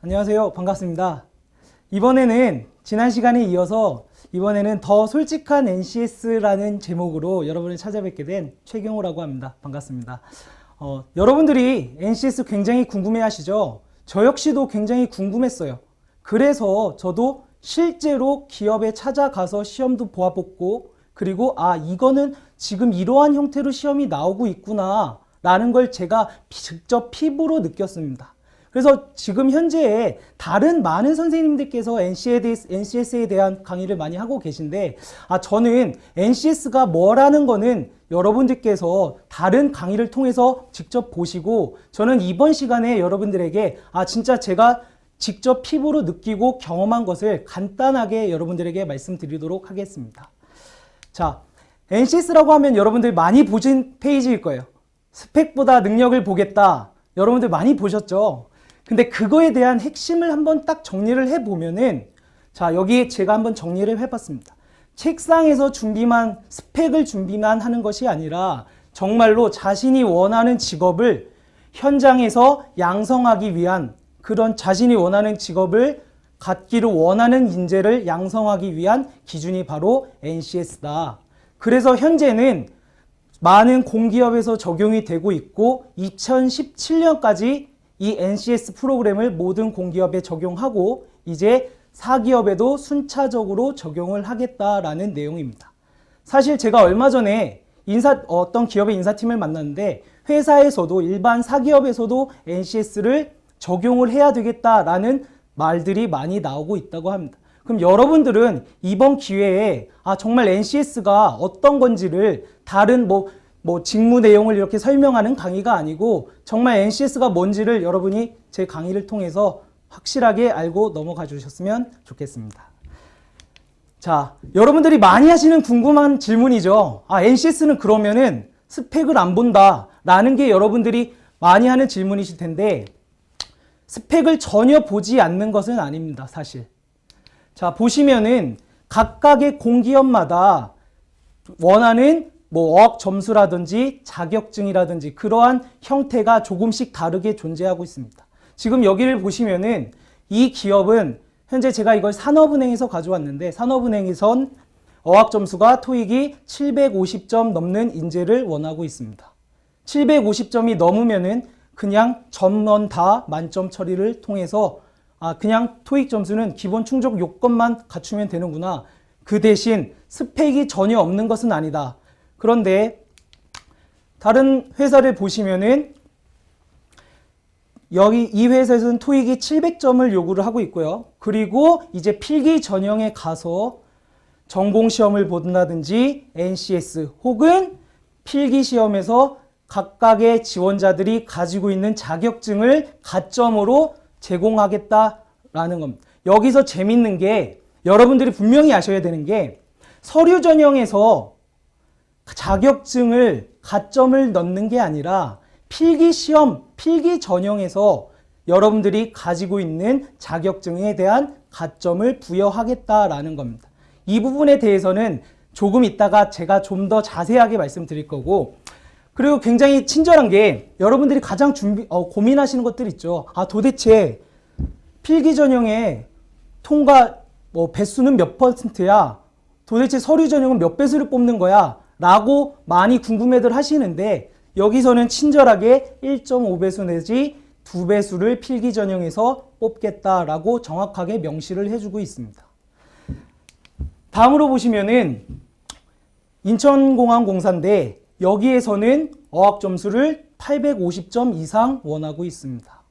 안녕하세요. 반갑습니다. 이번에는 지난 시간에 이어서 이번에는 더 솔직한 NCS라는 제목으로 여러분을 찾아뵙게 된 최경호라고 합니다. 반갑습니다. 여러분들이 NCS 굉장히 궁금해 하시죠? 저 역시도 굉장히 궁금했어요. 그래서 저도 실제로 기업에 찾아가서 시험도 보아봤고, 그리고 이거는 지금 이러한 형태로 시험이 나오고 있구나 라는 걸 제가 직접 피부로 느꼈습니다. 그래서 지금 현재에 다른 많은 선생님들께서 NCS에 대한 강의를 많이 하고 계신데, 저는 NCS가 뭐라는 거는 여러분들께서 다른 강의를 통해서 직접 보시고, 저는 이번 시간에 여러분들에게 진짜 제가 직접 피부로 느끼고 경험한 것을 간단하게 여러분들에게 말씀드리도록 하겠습니다. 자, NCS라고 하면 여러분들 많이 보신 페이지일 거예요. 스펙보다 능력을 보겠다. 여러분들 많이 보셨죠? 근데 그거에 대한 핵심을 한번 딱 정리를 해보면은, 자, 여기 제가 한번 정리를 해봤습니다. 책상에서 스펙을 준비만 하는 것이 아니라 정말로 자신이 원하는 직업을 현장에서 양성하기 위한, 그런 자신이 원하는 직업을 갖기를 원하는 인재를 양성하기 위한 기준이 바로 NCS다. 그래서 현재는 많은 공기업에서 적용이 되고 있고, 2017년까지 이 NCS 프로그램을 모든 공기업에 적용하고 이제 사기업에도 순차적으로 적용을 하겠다라는 내용입니다. 사실 제가 얼마 전에 어떤 기업의 인사팀을 만났는데, 회사에서도 일반 사기업에서도 NCS를 적용을 해야 되겠다라는 말들이 많이 나오고 있다고 합니다. 그럼 여러분들은 이번 기회에 정말 NCS가 어떤 건지를 다른 직무 내용을 이렇게 설명하는 강의가 아니고 정말 NCS가 뭔지를 여러분이 제 강의를 통해서 확실하게 알고 넘어가 주셨으면 좋겠습니다. 자, 여러분들이 많이 하시는 궁금한 질문이죠. NCS는 그러면은 스펙을 안 본다 라는 게 여러분들이 많이 하는 질문이실 텐데, 스펙을 전혀 보지 않는 것은 아닙니다, 사실. 자, 보시면은 각각의 공기업마다 원하는 어학 점수라든지 자격증이라든지 그러한 형태가 조금씩 다르게 존재하고 있습니다. 지금 여기를 보시면은 이 기업은 현재 제가 이걸 산업은행에서 가져왔는데, 산업은행에선 어학 점수가 토익이 750점 넘는 인재를 원하고 있습니다. 750점이 넘으면은 그냥 전원 다 만점 처리를 통해서 그냥 토익 점수는 기본 충족 요건만 갖추면 되는구나. 그 대신 스펙이 전혀 없는 것은 아니다. 그런데 다른 회사를 보시면은 이 회사에서는 토익이 700점을 요구를 하고 있고요. 그리고 이제 필기 전형에 가서 전공 시험을 본다든지 NCS 혹은 필기 시험에서 각각의 지원자들이 가지고 있는 자격증을 가점으로 제공하겠다라는 겁니다. 여기서 재밌는 게, 여러분들이 분명히 아셔야 되는 게, 서류 전형에서 자격증을 가점을 넣는 게 아니라 필기 시험, 필기 전형에서 여러분들이 가지고 있는 자격증에 대한 가점을 부여하겠다라는 겁니다. 이 부분에 대해서는 조금 이따가 제가 좀 더 자세하게 말씀드릴 거고, 그리고 굉장히 친절한 게, 여러분들이 가장 고민하시는 것들 있죠. 도대체 필기 전형의 통과 배수는 몇 %야? 도대체 서류 전형은 몇 배수를 뽑는 거야? 라고 많이 궁금해들 하시는데, 여기서는 친절하게 1.5배수 내지 2배수를 필기 전형에서 뽑겠다라고 정확하게 명시를 해주고 있습니다. 다음으로 보시면은 인천공항공사인데, 여기에서는 어학 점수를 850점 이상 원하고 있습니다.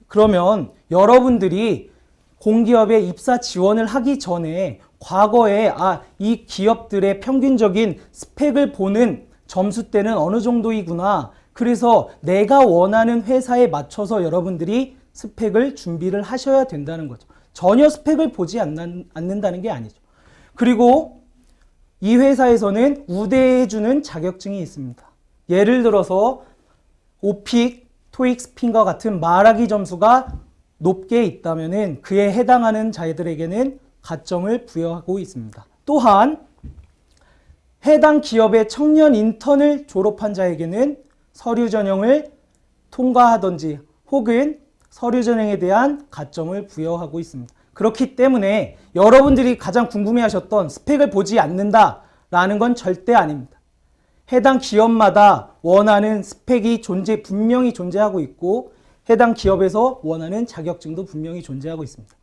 그러면 여러분들이 공기업에 입사 지원을 하기 전에 과거에 이 기업들의 평균적인 스펙을 보는 점수대는 어느 정도이구나. 그래서 내가 원하는 회사에 맞춰서 여러분들이 스펙을 준비를 하셔야 된다는 거죠. 전혀 스펙을 보지 않는다는 게 아니죠. 그리고 이 회사에서는 우대해주는 자격증이 있습니다. 예를 들어서 오픽, 토익 스핀과 같은 말하기 점수가 높게 있다면 그에 해당하는 자들에게는 가점을 부여하고 있습니다. 또한 해당 기업의 청년 인턴을 졸업한 자에게는 서류 전형을 통과하든지 혹은 서류 전형에 대한 가점을 부여하고 있습니다. 그렇기 때문에 여러분들이 가장 궁금해하셨던 스펙을 보지 않는다라는 건 절대 아닙니다. 해당 기업마다 원하는 스펙이 분명히 존재하고 있고 해당 기업에서 원하는 자격증도 분명히 존재하고 있습니다.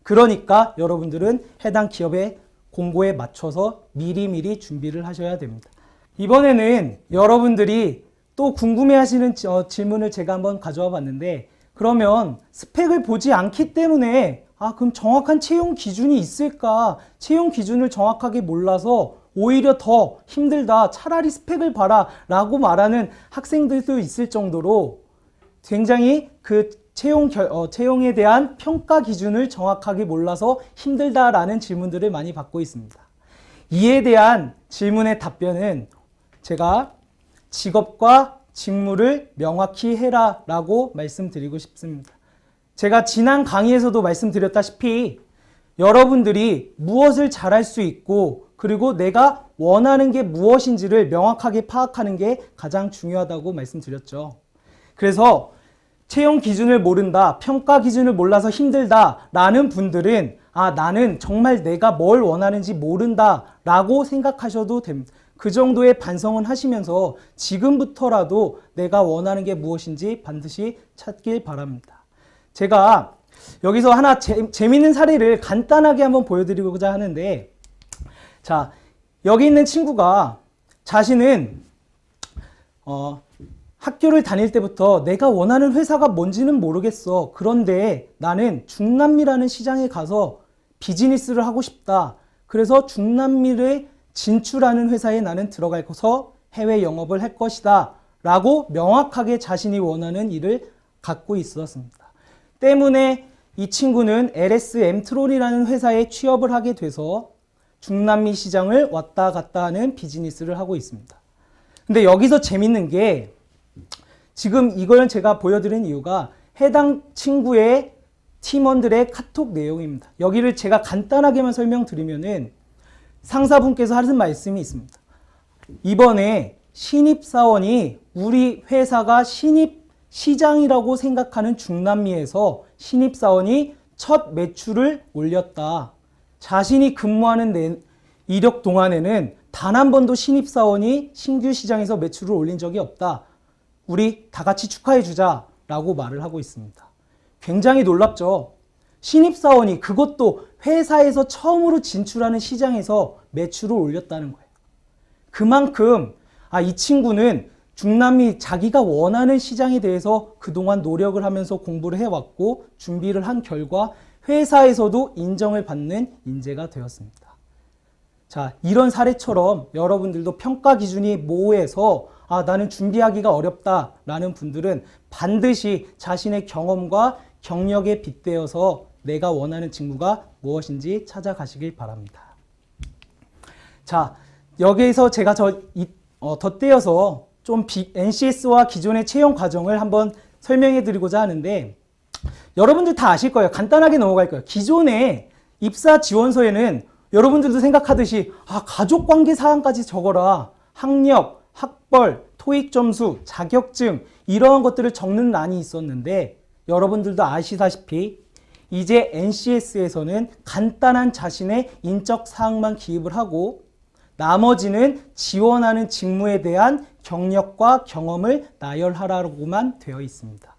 그러니까 여러분들은 해당 기업의 공고에 맞춰서 미리미리 준비를 하셔야 됩니다. 이번에는 여러분들이 또 궁금해하시는 질문을 제가 한번 가져와 봤는데, 그러면 스펙을 보지 않기 때문에 그럼 정확한 채용 기준이 있을까? 채용 기준을 정확하게 몰라서 오히려 더 힘들다. 차라리 스펙을 봐라 라고 말하는 학생들도 있을 정도로 굉장히 그 채용에 대한 평가 기준을 정확하게 몰라서 힘들다라는 질문들을 많이 받고 있습니다. 이에 대한 질문의 답변은 제가 직업과 직무를 명확히 해라 라고 말씀드리고 싶습니다. 제가 지난 강의에서도 말씀드렸다시피 여러분들이 무엇을 잘할 수 있고 그리고 내가 원하는 게 무엇인지를 명확하게 파악하는 게 가장 중요하다고 말씀드렸죠. 그래서 채용 기준을 모른다, 평가 기준을 몰라서 힘들다 라는 분들은 나는 정말 내가 뭘 원하는지 모른다 라고 생각하셔도 됩니다. 그 정도의 반성은 하시면서 지금부터라도 내가 원하는 게 무엇인지 반드시 찾길 바랍니다. 제가 여기서 하나 재미있는 사례를 간단하게 한번 보여드리고자 하는데, 자, 여기 있는 친구가 자신은 학교를 다닐 때부터 내가 원하는 회사가 뭔지는 모르겠어. 그런데 나는 중남미라는 시장에 가서 비즈니스를 하고 싶다. 그래서 중남미를 진출하는 회사에 나는 들어가서 해외 영업을 할 것이다 라고 명확하게 자신이 원하는 일을 갖고 있었습니다. 때문에 이 친구는 LS 엠트론이라는 회사에 취업을 하게 돼서 중남미 시장을 왔다 갔다 하는 비즈니스를 하고 있습니다. 근데 여기서 재밌는 게, 지금 이걸 제가 보여드린 이유가 해당 친구의 팀원들의 카톡 내용입니다. 여기를 제가 간단하게만 설명드리면은 상사분께서 하는 말씀이 있습니다. 이번에 신입사원이 우리 회사가 신입시장이라고 생각하는 중남미에서 신입사원이 첫 매출을 올렸다. 자신이 근무하는 이력 동안에는 단 한 번도 신입사원이 신규 시장에서 매출을 올린 적이 없다. 우리 다 같이 축하해주자 라고 말을 하고 있습니다. 굉장히 놀랍죠? 신입사원이, 그것도 회사에서 처음으로 진출하는 시장에서 매출을 올렸다는 거예요. 그만큼 이 친구는 중남미 자기가 원하는 시장에 대해서 그동안 노력을 하면서 공부를 해왔고 준비를 한 결과 회사에서도 인정을 받는 인재가 되었습니다. 자, 이런 사례처럼 여러분들도 평가 기준이 모호해서 나는 준비하기가 어렵다라는 분들은 반드시 자신의 경험과 경력에 빗대어서 내가 원하는 직무가 무엇인지 찾아가시길 바랍니다. 자, 여기에서 제가 덧대어서 좀 NCS와 기존의 채용 과정을 한번 설명해 드리고자 하는데, 여러분들 다 아실 거예요. 간단하게 넘어갈 거예요. 기존의 입사 지원서에는 여러분들도 생각하듯이 가족관계 사항까지 적어라. 학력, 학벌, 토익 점수, 자격증 이러한 것들을 적는 란이 있었는데, 여러분들도 아시다시피 이제 NCS에서는 간단한 자신의 인적 사항만 기입을 하고 나머지는 지원하는 직무에 대한 경력과 경험을 나열하라고만 되어 있습니다.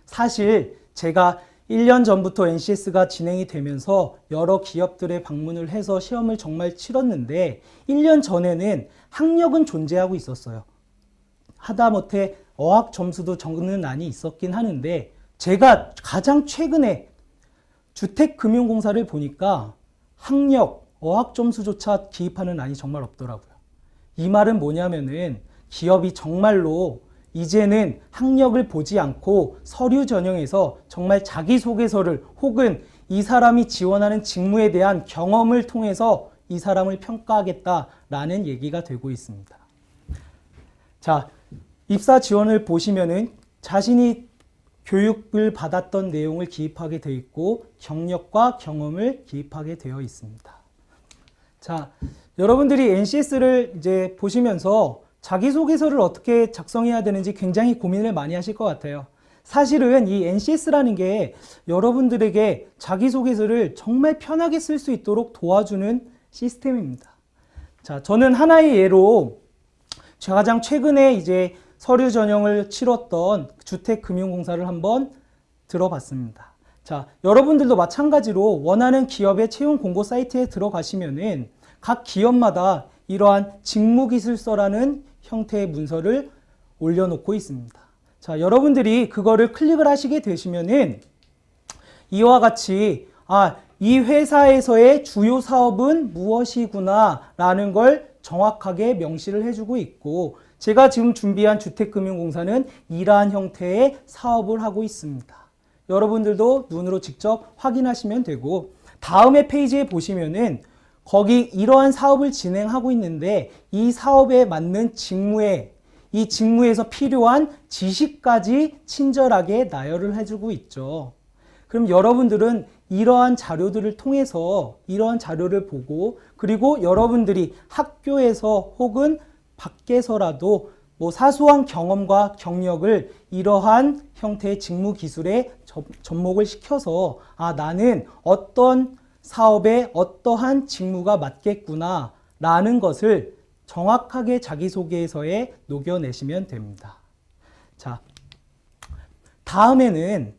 사실 제가 1년 전부터 NCS가 진행이 되면서 여러 기업들에 방문을 해서 시험을 정말 치렀는데 1년 전에는 학력은 존재하고 있었어요. 하다못해 어학 점수도 적는 란이 있었긴 하는데, 제가 가장 최근에 주택금융공사를 보니까 학력, 어학 점수조차 기입하는 란이 정말 없더라고요. 이 말은 뭐냐면은 기업이 정말로 이제는 학력을 보지 않고 서류 전형에서 정말 자기소개서를 혹은 이 사람이 지원하는 직무에 대한 경험을 통해서 이 사람을 평가하겠다라는 얘기가 되고 있습니다. 자, 입사 지원을 보시면은 자신이 교육을 받았던 내용을 기입하게 되어 있고 경력과 경험을 기입하게 되어 있습니다. 자, 여러분들이 NCS를 이제 보시면서 자기소개서를 어떻게 작성해야 되는지 굉장히 고민을 많이 하실 것 같아요. 사실은 이 NCS라는 게 여러분들에게 자기소개서를 정말 편하게 쓸 수 있도록 도와주는 시스템입니다. 자, 저는 하나의 예로 가장 최근에 이제 서류 전형을 치렀던 주택금융공사를 한번 들어봤습니다. 자, 여러분들도 마찬가지로 원하는 기업의 채용 공고 사이트에 들어가시면은 각 기업마다 이러한 직무기술서라는 형태의 문서를 올려놓고 있습니다. 자, 여러분들이 그거를 클릭을 하시게 되시면은 이와 같이 이 회사에서의 주요 사업은 무엇이구나 라는 걸 정확하게 명시를 해주고 있고, 제가 지금 준비한 주택금융공사는 이러한 형태의 사업을 하고 있습니다. 여러분들도 눈으로 직접 확인하시면 되고, 다음의 페이지에 보시면은 거기 이러한 사업을 진행하고 있는데 이 사업에 맞는 직무에, 이 직무에서 필요한 지식까지 친절하게 나열을 해주고 있죠. 그럼 여러분들은 이러한 자료들을 통해서 이러한 자료를 보고, 그리고 여러분들이 학교에서 혹은 밖에서라도 뭐 사소한 경험과 경력을 이러한 형태의 직무 기술에 접목을 시켜서 나는 어떤 사업에 어떠한 직무가 맞겠구나 라는 것을 정확하게 자기소개서에 녹여내시면 됩니다. 자, 다음에는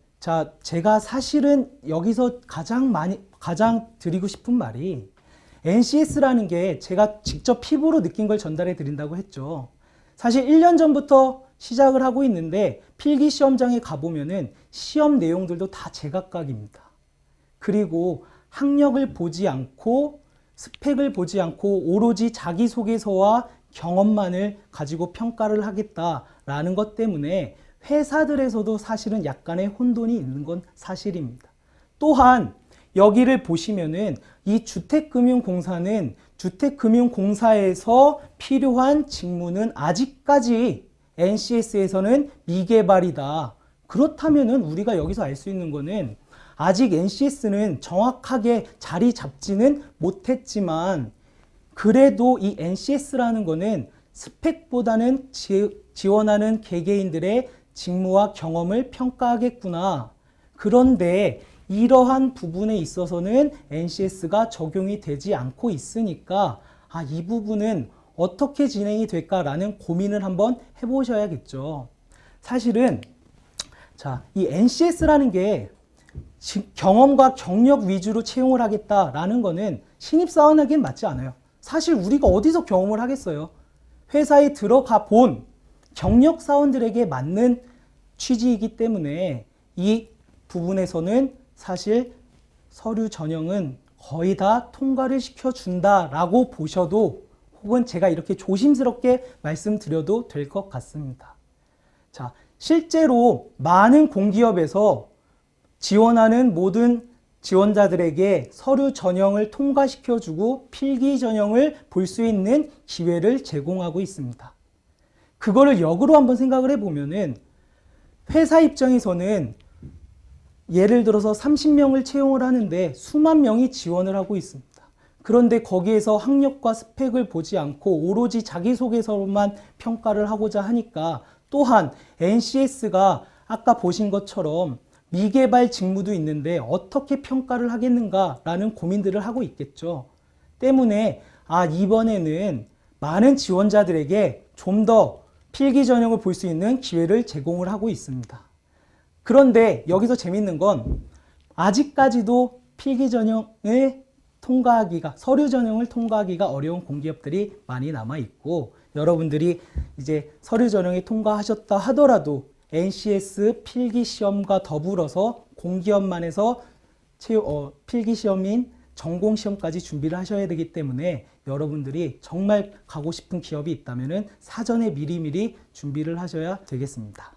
제가 사실은 여기서 가장 드리고 싶은 말이, NCS라는 게 제가 직접 피부로 느낀 걸 전달해 드린다고 했죠. 사실 1년 전부터 시작을 하고 있는데 필기 시험장에 가보면은 시험 내용들도 다 제각각입니다. 그리고 학력을 보지 않고 스펙을 보지 않고 오로지 자기소개서와 경험만을 가지고 평가를 하겠다라는 것 때문에 회사들에서도 사실은 약간의 혼돈이 있는 건 사실입니다. 또한 여기를 보시면은 이 주택금융공사는 주택금융공사에서 필요한 직무는 아직까지 NCS에서는 미개발이다. 그렇다면은 우리가 여기서 알 수 있는 거는 아직 NCS는 정확하게 자리 잡지는 못했지만 그래도 이 NCS라는 거는 스펙보다는 지원하는 개개인들의 직무와 경험을 평가하겠구나. 그런데 이러한 부분에 있어서는 NCS가 적용이 되지 않고 있으니까 이 부분은 어떻게 진행이 될까라는 고민을 한번 해보셔야겠죠. 사실은 이 NCS라는 게 경험과 경력 위주로 채용을 하겠다라는 거는 신입사원에겐 맞지 않아요. 사실 우리가 어디서 경험을 하겠어요? 회사에 들어가 본 경력사원들에게 맞는 취지이기 때문에 이 부분에서는 사실 서류 전형은 거의 다 통과를 시켜준다라고 보셔도, 혹은 제가 이렇게 조심스럽게 말씀드려도 될 것 같습니다. 자, 실제로 많은 공기업에서 지원하는 모든 지원자들에게 서류 전형을 통과시켜주고 필기 전형을 볼 수 있는 기회를 제공하고 있습니다. 그거를 역으로 한번 생각을 해보면은 회사 입장에서는 예를 들어서 30명을 채용을 하는데 수만 명이 지원을 하고 있습니다. 그런데 거기에서 학력과 스펙을 보지 않고 오로지 자기소개서로만 평가를 하고자 하니까, 또한 NCS가 아까 보신 것처럼 미개발 직무도 있는데 어떻게 평가를 하겠는가라는 고민들을 하고 있겠죠. 때문에 이번에는 많은 지원자들에게 좀 더 필기 전형을 볼 수 있는 기회를 제공을 하고 있습니다. 그런데 여기서 재밌는 건 아직까지도 필기 전형을 통과하기가, 서류 전형을 통과하기가 어려운 공기업들이 많이 남아 있고, 여러분들이 이제 서류 전형에 통과하셨다 하더라도 NCS 필기 시험과 더불어서 공기업만에서 필기 시험인 전공 시험까지 준비를 하셔야 되기 때문에 여러분들이 정말 가고 싶은 기업이 있다면은 사전에 미리미리 준비를 하셔야 되겠습니다.